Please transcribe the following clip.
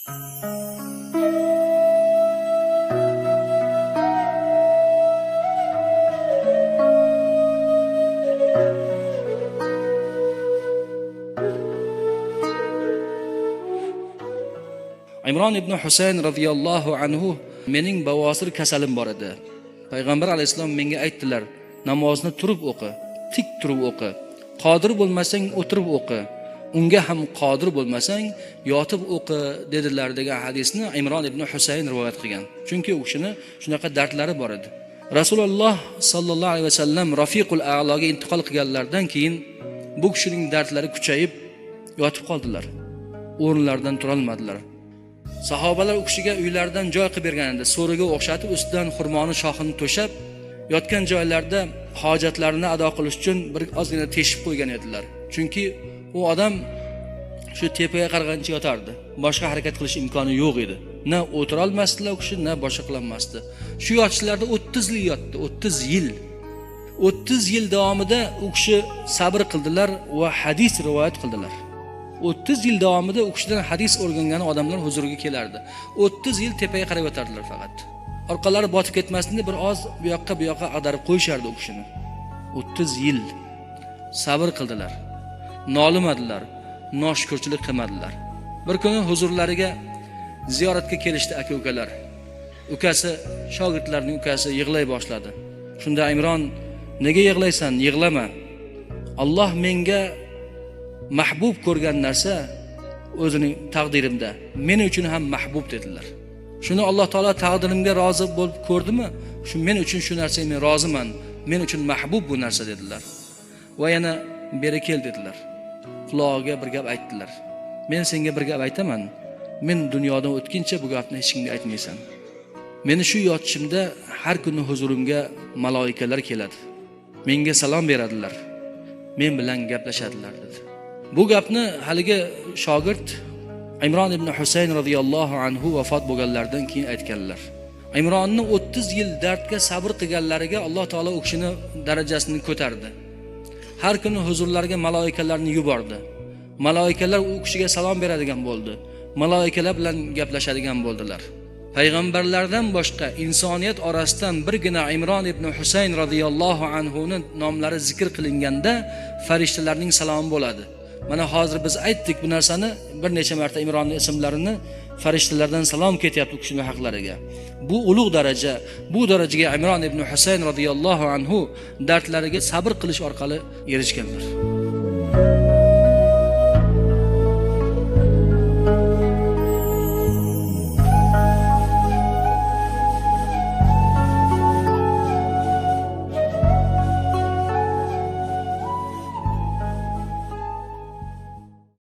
Imron ibn Husayn radhiyallohu anhu mening bavosir kasalim bor edi. Payg'ambar alayhisalom menga aytdilar: namozni turib o'qi, tik turib o'qi. Qodir bo'lmasang o'tirib o'qi. Unga ham qodir bo'lmasang yotib o'qi dedilar degan hadisni Imron ibn Husayn rivoyat qilgan. Chunki u kishini shunaqa dardlari bor edi. Rasululloh sallallohu alayhi vasallam Rafiqul A'loga intiqol qilganlardan keyin bu kishining dardlari kuchayib yotib qoldilar. O'rinlaridan tura olmadilar. Sahobalar u kishiga uylaridan joy qilib bergan edi. So'riga o'xshatib ustidan xurmoni shoxini to'shab, yotgan joylarda hojatlarini ado qilish uchun bir ozgina teshib qo'ygan edilar. Chunki u odam shu tepaga qaragancha yotardi. Boshqa harakat qilish imkoni yo'q edi. Na o'tira olmasdilar u kishi, na boshqa qila olmasdi. Shu yotishlarda 30 yil yotdi, 30 yil. 30 yil davomida u kishi sabr qildilar va hadis rivoyat qildilar. 30 yil davomida u kishidan hadis o'rgangan odamlar huzuriga kelardi. 30 yil tepaga qarab yotardilar faqat. Orqalari botib ketmasin deb bir oz bu yoqqa ag'darib qo'yishardi u kishini. 30 yil sabr qildilar. Nolimadilar, noshukrchilik qilmadilar. Bir kuni huzurlariga ziyoratga kelishdi aka-ukalar. Ukasi, shogirdlarning ukasi yig'lay boshladi. Shunda Imron: "Nega yig'laysan? Yig'lama. Alloh menga mahbub ko'rgan narsa o'zining taqdirimda, men uchun ham mahbub" dedilar. Shuni Alloh taolo taqdirimga rozi bo'lib ko'rdimi? Shu men uchun shu narsaga men roziman. Men uchun mahbub bu narsa dedilar. Va yana beri kel dedilar. Quloqiga bir gap aytdilar. Men senga bir gap aytaman. Men dunyodan o'tkincha bu gapni hech kimga aytmaysan. Meni shu yotishimda har kuni huzurimga maloikalar keladi. Menga salom beradilar. Men bilan gaplashadilar dedi. Bu gapni haligi shogird Imron ibn Husayn radhiyallohu anhu vafot bo'lganlardan keyin aytganlar. Imronning 30 yil dardga sabr qilganlariga Alloh taolo u kishini darajasini ko'tardi. Har kuni huzurlariga maloikalarni yubordi. Maloikalar u kishiga salom beradigan bo'ldi. Maloikalar bilan gaplashadigan bo'ldilar. Payg'ambarlardan boshqa insoniyat orasidan birgina Imron ibn Husayn radhiyallohu anhuning nomlari zikr qilinganda farishtalarning salomi bo'ladi. Mana hozir biz aytdik bu narsani, bir necha marta Imronning ismlarini farishtalardan salom ketyapti u kishining haqlariga. Bu ulug' daraja, bu darajaga Imron ibn Husayn radhiyallohu anhu dardlariga sabr qilish orqali erishganlar.